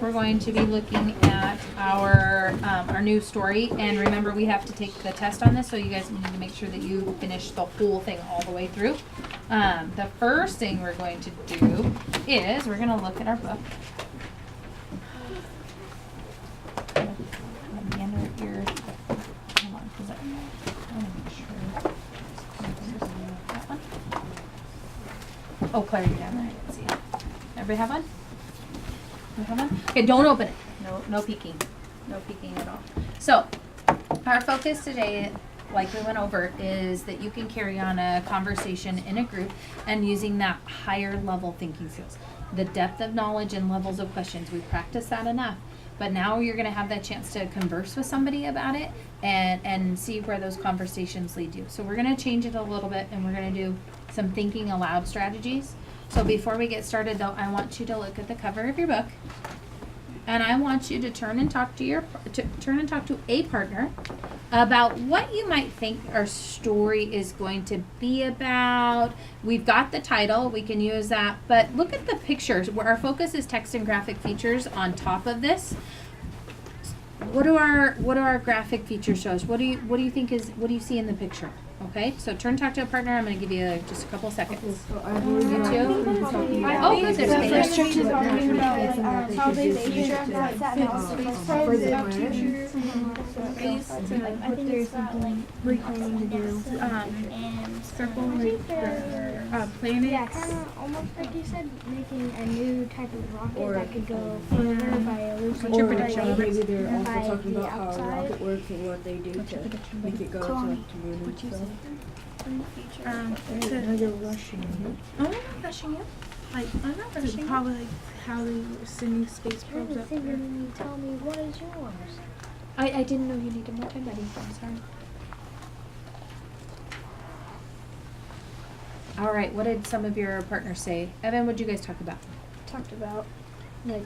we're going to be looking at our new story. And remember, we have to take the test on this, so you guys need to make sure that you finish the whole thing all the way through. The first thing we're going to do is we're going to look at our book. At the end of your, hold on, because I want to make sure. That one? Oh, Claire, you're down there. I didn't see it. Everybody have one? You have one? Okay, don't open it. No peeking. No peeking at all. So, our focus today, like we went over, is that you can carry on a conversation in a group and using that higher level thinking skills. The depth of knowledge and levels of questions. We practice that enough. But now you're going to have that chance to converse with somebody about it and see where those conversations lead you. So we're going to change it a little bit, and we're going to do some thinking aloud strategies. So before we get started, though, I want you to look at the cover of your book, and I want you to turn and talk to a partner about what you might think our story is going to be about. We've got the title, we can use that, but look at the pictures where our focus is text and graphic features on top of this. What do our graphic features show us? What do you see in the picture? Okay, so turn talk to a partner. I'm going to give you just a couple seconds. Okay, so I believe You too? Oh, good. the There's first Paige. church is talking about how they for the what they're thinking, we're planning to do, circle like planets. Yeah, kind of almost like you said, making a new type of rocket that could go further by a loose or maybe they're also talking about how a rocket works and what they do to make it go to like the moon and stuff. You're rushing. I'm not rushing you. Like, I'm not rushing you. Probably like how they were sending space probes up there. Tell me what is yours? I didn't know you needed more time, Betty. I'm sorry. All right, what did some of your partners say? Evan, what did you guys talk about? Talked about like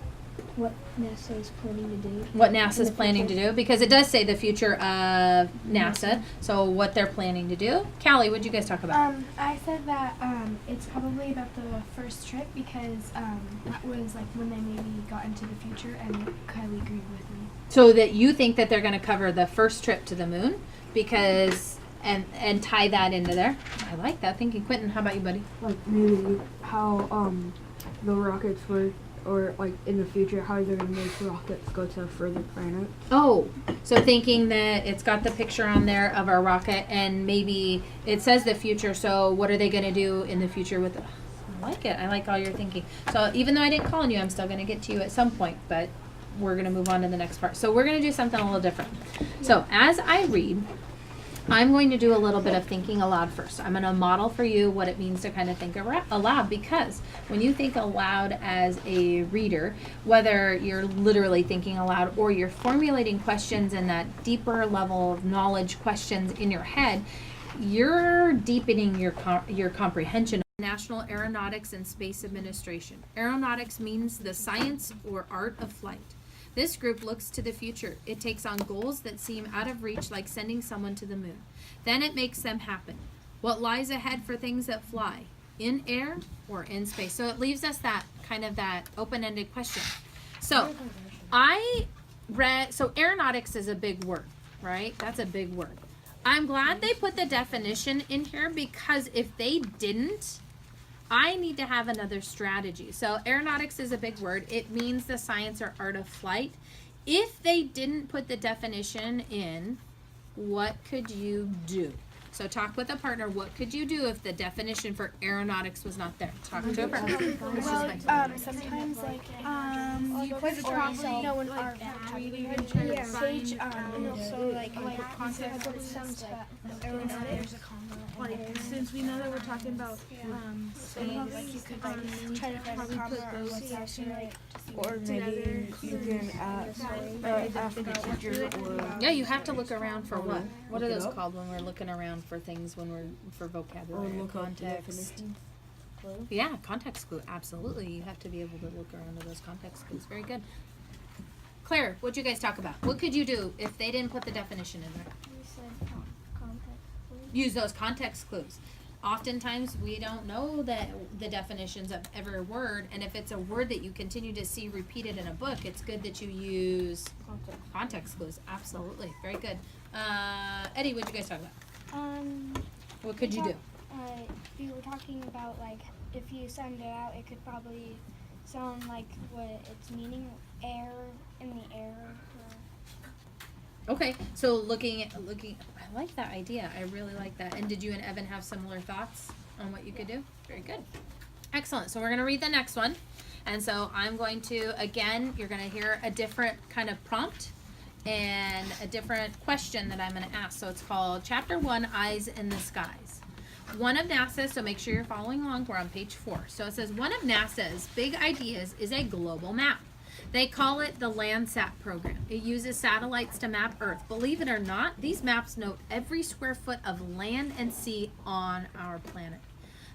what NASA is planning to do. What NASA's planning to do, because it does say the future of NASA. So what they're planning to do. Callie, what did you guys talk about? I said that it's probably about the first trip because that was like when they maybe got into the future, and Kylie agreed with me. So that you think that they're going to cover the first trip to the moon, because and tie that into there. I like that thinking. Quentin, how about you, buddy? Like maybe how the rockets work, or like in the future how they're gonna make rockets go to further planets. Oh, so thinking that it's got the picture on there of our rocket, and maybe it says the future. So what are they going to do in the future with it? I like it. I like all your thinking. So even though I didn't call on you, I'm still going to get to you at some point, but we're going to move on to the next part. So we're going to do something a little different. So as I read, I'm going to do a little bit of thinking aloud first. I'm going to model for you what it means to kind of think aloud, because when you think aloud as a reader, whether you're literally thinking aloud or you're formulating questions in that deeper level of knowledge questions in your head, you're deepening your comprehension. National Aeronautics and Space Administration. Aeronautics means the science or art of flight. This group looks to the future. It takes on goals that seem out of reach, like sending someone to the moon. Then it makes them happen. What lies ahead for things that fly, in air or in space? So it leaves us that kind of that open-ended question. So so aeronautics is a big word, right? That's a big word. I'm glad they put the definition in here, because if they didn't, I need to have another strategy. So aeronautics is a big word. It means the science or art of flight. If they didn't put the definition in, what could you do? So talk with a partner. What could you do if the definition for aeronautics was not there? Talk to a partner. Well, sometimes like you could probably know in our page, and also like context what it sounds like. Like, since we know that we're talking about space, Like you could try to find probably a put comma or those like Or maybe you can ask the teacher, or Yeah, you have to look around for what? What are those called when we're looking around for things, when we're for vocabulary, look up the context? definition. Yeah, context clue. Absolutely. You have to be able to look around to those context clues. Very good. Claire, what'd you guys talk about? What could you do if they didn't put the definition in there? You said context. Use those context clues. Oftentimes we don't know the definitions of every word, and if it's a word that you continue to see repeated in a book, it's good that you use context clues. Absolutely. Very good. Eddie, what did you guys talk about? What could you do? You were talking about like if you sound it out, it could probably sound like what it's meaning, air in the air. Okay, so looking, I like that idea. I really like that. And did you and Evan have similar thoughts on what you could do? Very good. Excellent. So we're going to read the next one. And so I'm going to, again, you're going to hear a different kind of prompt and a different question that I'm going to ask. So it's called Chapter 1, Eyes in the Skies. One of NASA's, so make sure you're following along, we're on page 4. So it says, one of NASA's big ideas is a global map. They call it the Landsat program. It uses satellites to map Earth. Believe it or not, these maps note every square foot of land and sea on our planet.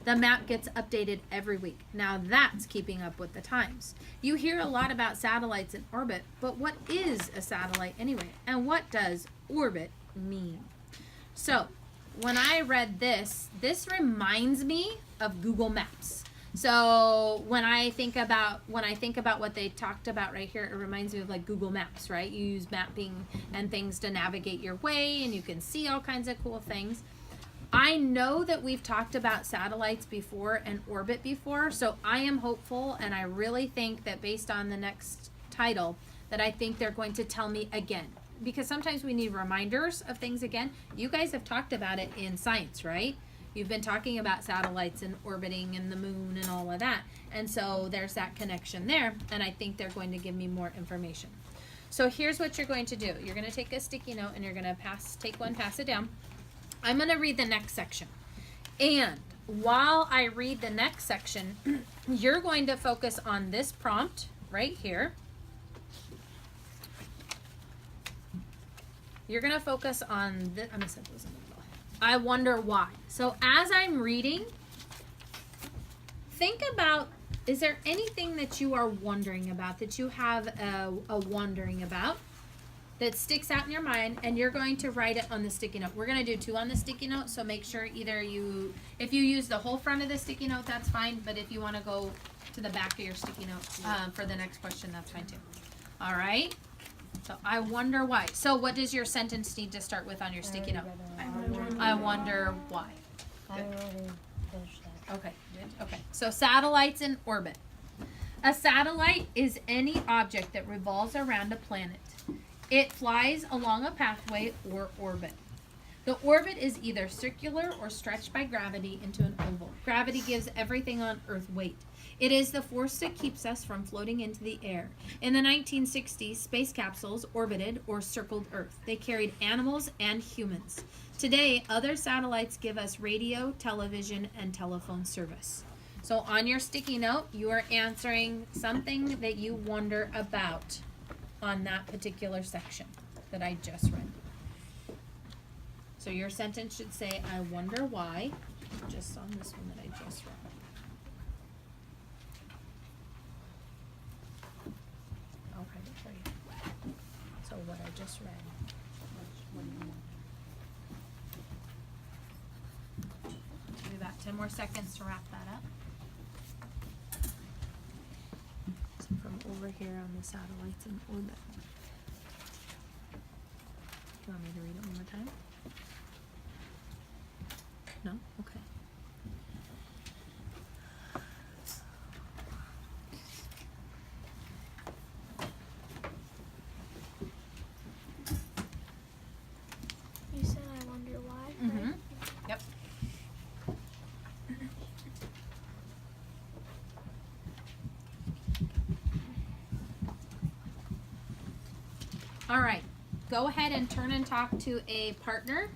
The map gets updated every week. Now that's keeping up with the times. You hear a lot about satellites in orbit, but what is a satellite anyway? And what does orbit mean? So when I read this reminds me of Google Maps. So when I think about what they talked about right here, it reminds me of like Google Maps, right? You use mapping and things to navigate your way, and you can see all kinds of cool things. I know that we've talked about satellites before and orbit before, so I am hopeful, and I really think that based on the next title, that I think they're going to tell me again. Because sometimes we need reminders of things again. You guys have talked about it in science, right? You've been talking about satellites and orbiting and the moon and all of that. And so there's that connection there, and I think they're going to give me more information. So here's what you're going to do. You're going to take a sticky note and you're going to pass it down. I'm going to read the next section. And while I read the next section, you're going to focus on this prompt right here. You're going to focus on this. I'm going to set those in the middle. I wonder why. So as I'm reading, think about, is there anything that you are wondering about, that you have a wondering about, that sticks out in your mind, and you're going to write it on the sticky note. We're going to do 2 on the sticky note, so make sure either if you use the whole front of the sticky note, that's fine, but if you want to go to the back of your sticky note for the next question, that's fine too. All right? So I wonder why. So what does your sentence need to start with on your sticky note? I wonder why. Good. Okay, good. Okay. So satellites in orbit. A satellite is any object that revolves around a planet. It flies along a pathway or orbit. The orbit is either circular or stretched by gravity into an oval. Gravity gives everything on Earth weight. It is the force that keeps us from floating into the air. In the 1960s, space capsules orbited or circled Earth. They carried animals and humans. Today, other satellites give us radio, television, and telephone service. So on your sticky note, you are answering something that you wonder about on that particular section that I just read. So your sentence should say, I wonder why, just on this one that I just read. I'll write it for you. So what I just read. What do you want? Do about 10 more seconds to wrap that up. So from over here on the satellites in orbit. Do you want me to read it one more time? No? Okay. You said I wonder why. Mm-hmm. Right? Yep. All right. Go ahead and turn and talk to a partner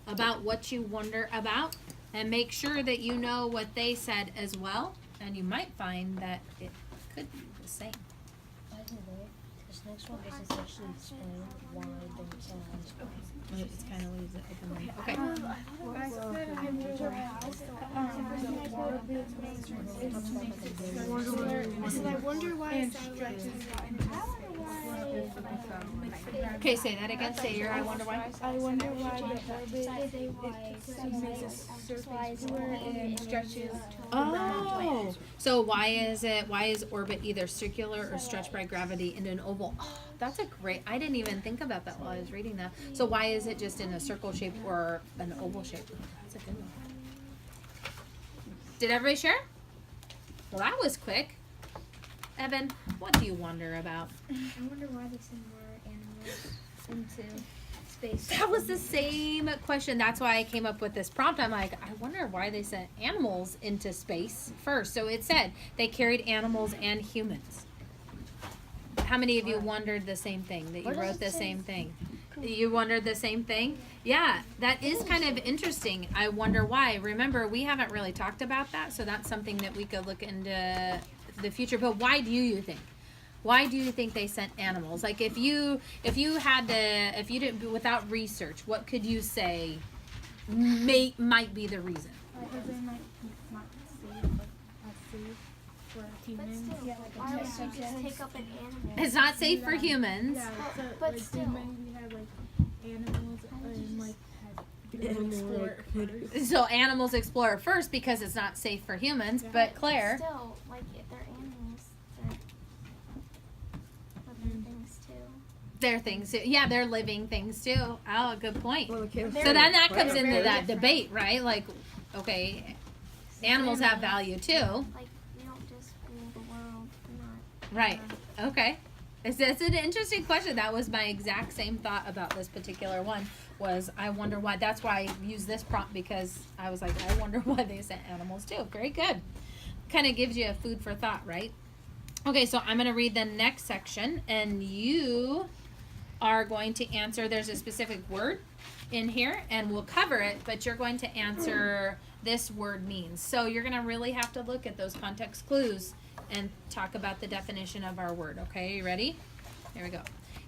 about what you wonder about, and make sure that you know what they said as well, and you might find that it could be the same. By the way, this next one doesn't actually explain why the satellites are. It kind of leaves it open. Okay. I said I wonder I said I wonder why and satellites stretches out into space. Okay, say that again. Say your I wonder why. I wonder why the orbit Say why makes a surface cooler and stretches. Oh, so why is orbit either circular or stretched by gravity into an oval? Oh, that's a great, I didn't even think about that while I was reading that. So why is it just in a circle shape or an oval shape? That's a good one. Did everybody share? Well, that was quick. Evan, what do you wonder about? I wonder why they send more animals into space. That was the same question. That's why I came up with this prompt. I'm like, I wonder why they sent animals into space first. So it said they carried animals and humans. How many of you wondered the same thing? That you wrote the same thing? You wondered the same thing? Yeah, that is kind of interesting. I wonder why. Remember, we haven't really talked about that, so that's something that we could look into the future. But why do you think? Why do you think they sent animals? Like if you didn't, without research, what could you say might be the reason? Because they might not safe for humans. Yeah, why would you just take up an animal? It's not safe for humans. Yeah, so, But like still. they maybe had like animals and like had explore it first. So animals explore it first because it's not safe for humans. But Claire, Still, like, if they're animals, they're living things too. they're things. Yeah, they're living things too. Oh, good point. Well, okay, So then that comes into that debate, right? Like, okay, animals have value too. Like, we don't just rule the world. We're not. Right. Okay. It's an interesting question. That was my exact same thought about this particular one. Was I wonder why? That's why I used this prompt, because I was like, I wonder why they sent animals too. Very good. Kind of gives you a food for thought, right? Okay, so I'm going to read the next section, and you are going to answer. There's a specific word in here, and we'll cover it, but you're going to answer this word means. So you're going to really have to look at those context clues and talk about the definition of our word. Okay, you ready? Here we go.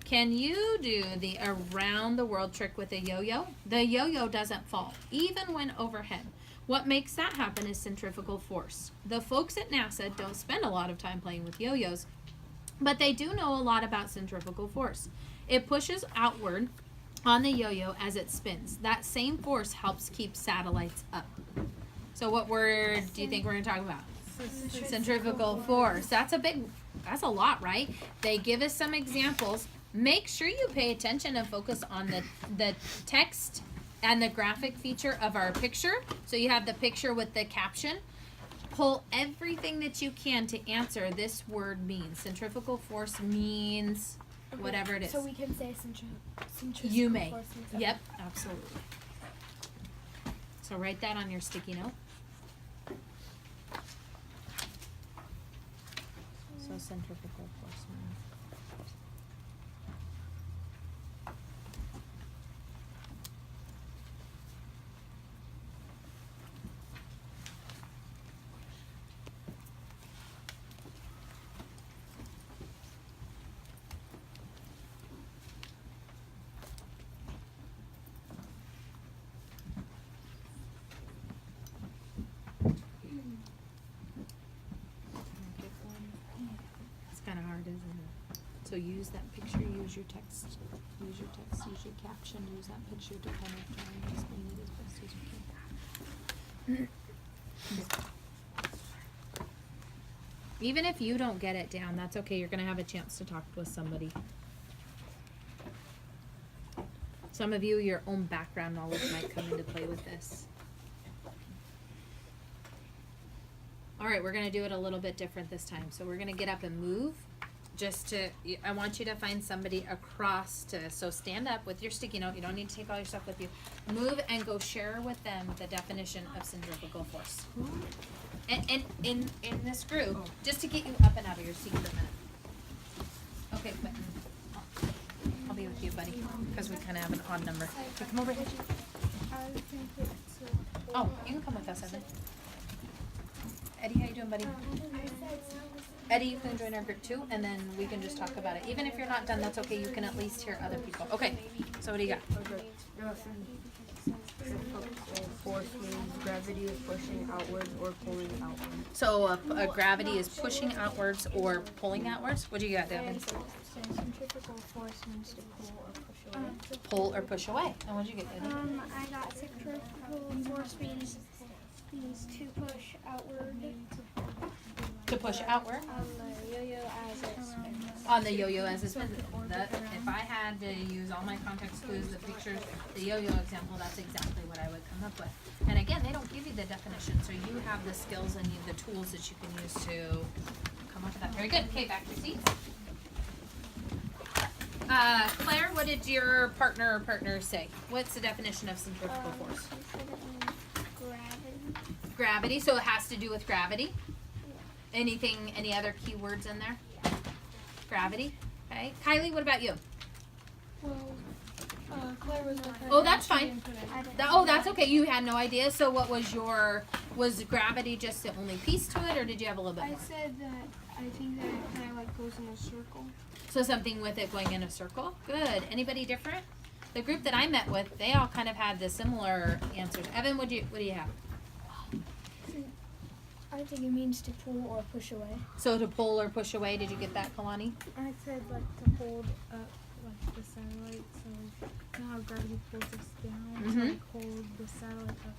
Can you do the around the world trick with a yo-yo? The yo-yo doesn't fall, even when overhead. What makes that happen is centrifugal force. The folks at NASA don't spend a lot of time playing with yo-yos, but they do know a lot about centrifugal force. It pushes outward on the yo-yo as it spins. That same force helps keep satellites up. So what word do you think we're going to talk about? Centrifugal force. That's a lot, right? They give us some examples. Make sure you pay attention and focus on the text and the graphic feature of our picture. So you have the picture with the caption. Pull everything that you can to answer this word means. Centrifugal force means whatever it is. So we can say centrifugal You may. force. Yep, absolutely. So write that on your sticky note. So centrifugal force means. It's kind of hard, isn't it? So use that picture, use your text, use your caption, use that picture to kind of try and explain it as best as you can. Even if you don't get it down, that's okay. You're going to have a chance to talk with somebody. Some of you, your own background knowledge might come into play with this. All right, we're going to do it a little bit different this time. So we're going to get up and move. I want you to find somebody across so stand up with your sticky note. You don't need to take all your stuff with you. Move and go share with them the definition of centrifugal force. And in this group, just to get you up and out of your seat for a minute. Okay, Quentin. I'll be with you, buddy, because we kind of have an odd number. Okay, come over here. I think it's Oh, you can come with us, Evan. Eddie, how you doing, buddy? Eddie, you can join our group too, and then we can just talk about it. Even if you're not done, that's okay. You can at least hear other people. Okay, so what do you got? Centrifugal force means gravity is pushing outwards or pulling outwards. So a gravity is pushing outwards or pulling outwards? What do you got, Devin? So centrifugal force means to pull or push away. Pull or push away. And what did you get, Devin? I got centrifugal force means to push outward. To push outward? On the yo-yo as it spins. On the yo-yo as it spins. If I had to use all my context clues, the pictures, the yo-yo example, that's exactly what I would come up with. And again, they don't give you the definition, so you have the skills and the tools that you can use to come up with that. Very good. Okay, back to your seats. Claire, what did your partner or partners say? What's the definition of centrifugal force? She said it means gravity. Gravity, so it has to do with gravity. Anything, any other key words in there? Gravity. Okay. Kylie, what about you? Well, Claire was with her. Oh, that's fine. I didn't Oh, that's okay. You had no idea. So what was was gravity just the only piece to it, or did you have a little bit I more? said that I think that it kind of like goes in a circle. So something with it going in a circle? Good. Anybody different? The group that I met with, they all kind of had the similar answers. Evan, what do you have? I think it means to pull or push away. So to pull or push away, did you get that, Kalani? I said like to hold up like the satellite, so you know how gravity pulls us down, Mhm. to like hold the satellite up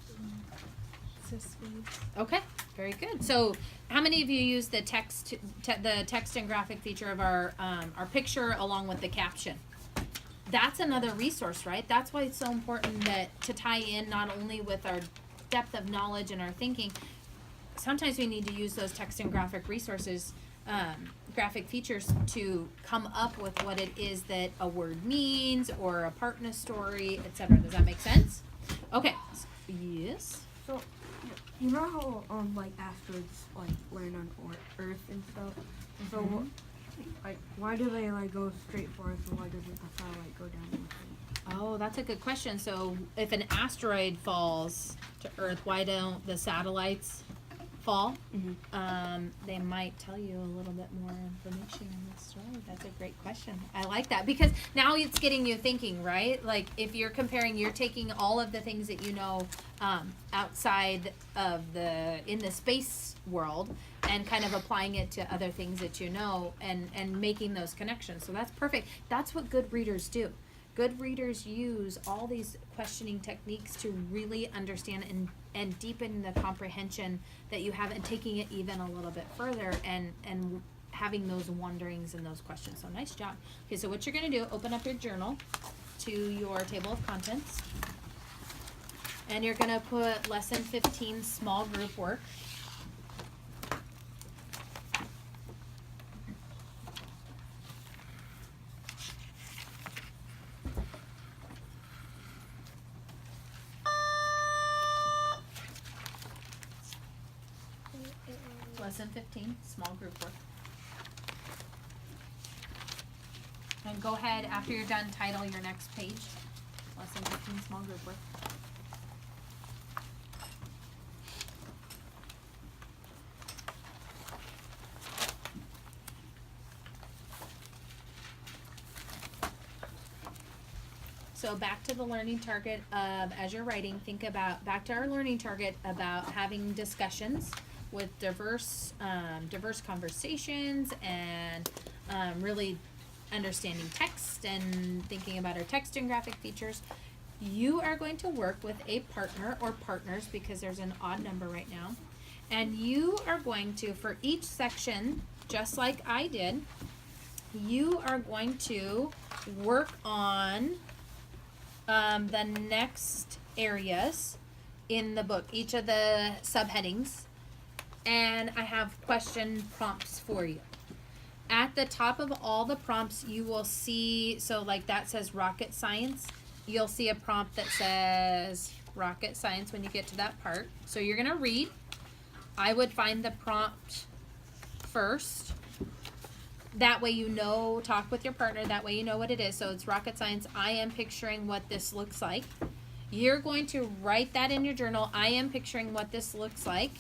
into space. Okay, very good. So, how many of you use the text and graphic feature of our picture along with the caption? That's another resource, right? That's why it's so important that to tie in not only with our depth of knowledge and our thinking. Sometimes we need to use those text and graphic resources, graphic features to come up with what it is that a word means or a part in a story, etc. Does that make sense? Okay. Yes. So, you know how like asteroids like land on Earth and stuff. So, like, why do they like go straight for us, and why doesn't the satellite go down with them? Oh, that's a good question. So, if an asteroid falls to Earth, why don't the satellites fall? They might tell you a little bit more information in the story. That's a great question. I like that because now it's getting you thinking, right? Like if you're comparing, you're taking all of the things that you know outside of in the space world and kind of applying it to other things that you know and making those connections. So that's perfect. That's what good readers do. Good readers use all these questioning techniques to really understand and deepen the comprehension that you have and taking it even a little bit further and having those wonderings and those questions. So nice job. Okay, so what you're going to do, open up your journal to your table of contents. And you're going to put lesson 15 small group work. Lesson 15, small group work. And go ahead, after you're done, title your next page. Lesson 15, small group work. So back to the learning target of, as you're writing, think about, back to our learning target about having discussions with diverse conversations and really understanding text and thinking about our text and graphic features. You are going to work with a partner or partners because there's an odd number right now. And you are going to, for each section, just like I did, you are going to work on the next areas in the book, each of the subheadings. And I have question prompts for you. At the top of all the prompts, you will see, so like that says rocket science. You'll see a prompt that says rocket science when you get to that part. So you're going to read. I would find the prompt first. That way you know, talk with your partner. That way you know what it is. So it's rocket science. I am picturing what this looks like. You're going to write that in your journal. I am picturing what this looks like.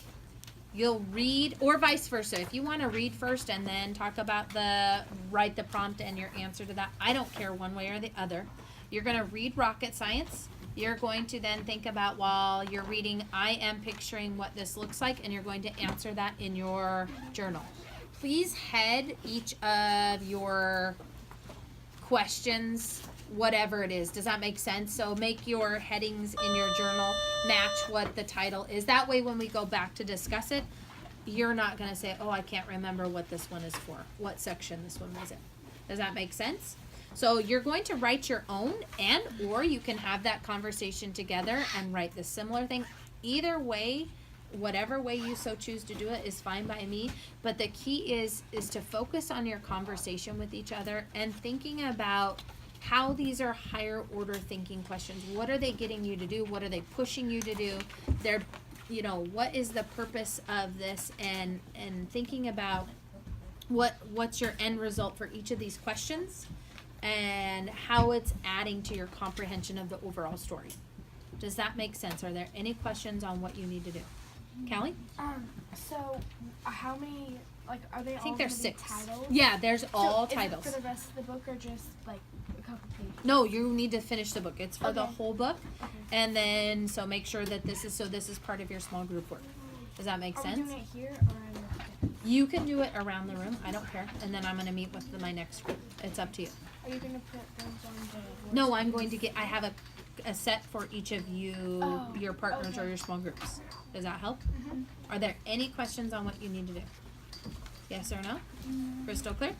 You'll read, or vice versa. If you want to read first and then talk about write the prompt and your answer to that. I don't care one way or the other. You're going to read rocket science. You're going to then think about, while you're reading, I am picturing what this looks like, and you're going to answer that in your journal. Please head each of your questions, whatever it is. Does that make sense? So make your headings in your journal match what the title is. That way when we go back to discuss it, you're not going to say, oh, I can't remember what this one is for, what section this one was in. Does that make sense? So you're going to write your own, and or you can have that conversation together and write the similar thing. Either way, whatever way you so choose to do it is fine by me. But the key is to focus on your conversation with each other and thinking about how these are higher order thinking questions. What are they getting you to do? What are they pushing you to do? They're, you know, what is the purpose of this? And thinking about what's your end result for each of these questions and how it's adding to your comprehension of the overall story. Does that make sense? Are there any questions on what you need to do? Callie? So how many, like, are they all I think there's gonna be 6. titles? Yeah, there's all So titles. Is it for the rest of the book or just like a couple pages? No, you need to finish the book. It's for the Okay. whole book. Okay. And then, so make sure that this is part of your small group work. Does that make Are we sense? doing it here or in the You can do it around the room. I don't care. And then I'm going to meet with my next group. It's up to you. Are you gonna put those on the No, I'm going to get, I have a set for each of you, Oh, your partners or okay. your small groups. Does that help? Are there any questions on what you need to do? Yes or no? Crystal clear?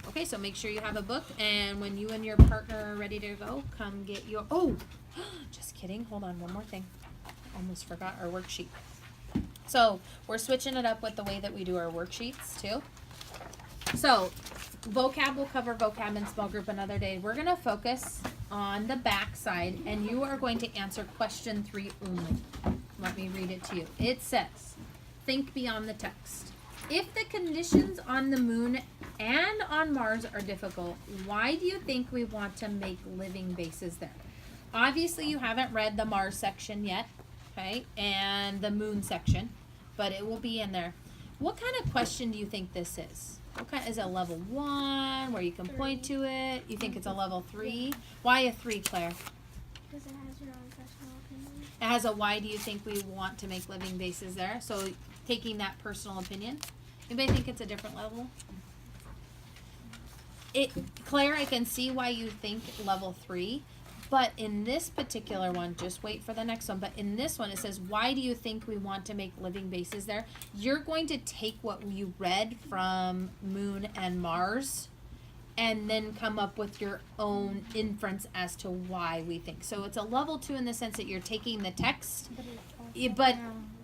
Okay, so make sure you have a book, and when you and your partner are ready to go, come get your, oh, just kidding. Hold on, one more thing. Almost forgot our worksheet. So we're switching it up with the way that we do our worksheets too. So vocab, will cover vocab in small group another day. We're going to focus on the back side, and you are going to answer question 3 only. Let me read it to you. It says, think beyond the text. If the conditions on the moon and on Mars are difficult, why do you think we want to make living bases there? Obviously, you haven't read the Mars section yet, okay, and the moon section, but it will be in there. What kind of question do you think this is? What kind, is it a level 1 where you can point to it? You think it's a level 3? Why a 3, Claire? Because it has your own personal opinion. It has a why do you think we want to make living bases there? So taking that personal opinion. Anybody think it's a different level? Claire, I can see why you think level 3, but in this particular one, just wait for the next one, but in this one it says, why do you think we want to make living bases there? You're going to take what you read from Moon and Mars and then come up with your own inference as to why we think. So it's a level 2 in the sense that you're taking the text,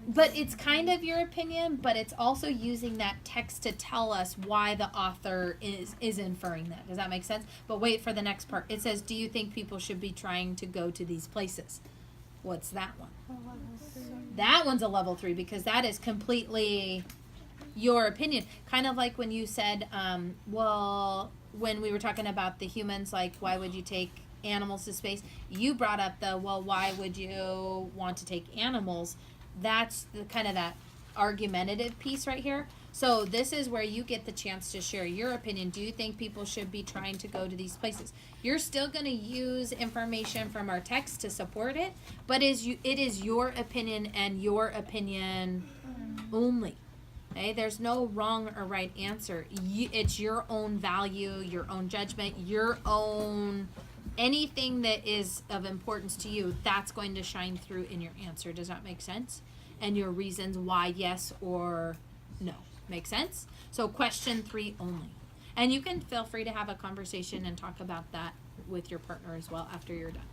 but it's kind of your opinion, but it's also using that text to tell us why the author is inferring that. Does that make sense? But wait for the next part. It says, do you think people should be trying to go to these places? What's that one? That one's a level 3 because that is completely your opinion. Kind of like when you said, well, when we were talking about the humans, like, why would you take animals to space? You brought up the, well, why would you want to take animals? That's the kind of that argumentative piece right here. So this is where you get the chance to share your opinion. Do you think people should be trying to go to these places? You're still going to use information from our text to support it, but it is your opinion and your opinion only. Okay? There's no wrong or right answer. It's your own value, your own judgment, your own anything that is of importance to you, that's going to shine through in your answer. Does that make sense? And your reasons why yes or no. Make sense? So question 3 only. And you can feel free to have a conversation and talk about that with your partner as well after you're done.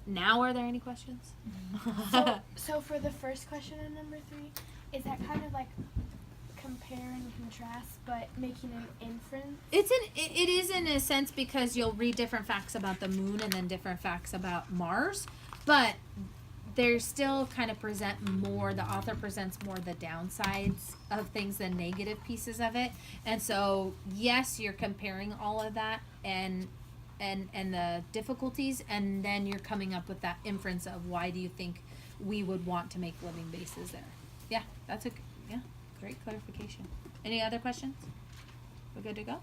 Now, are there any questions? So for the first question on number 3, is that kind of like compare and contrast, but making an inference? It is in a sense because you'll read different facts about the moon and then different facts about Mars, but they still kind of present more, the author presents more the downsides of things than negative pieces of it. And so, yes, you're comparing all of that and the difficulties, and then you're coming up with that inference of why do you think we would want to make living bases there. Yeah, that's great clarification. Any other questions? We're good to go?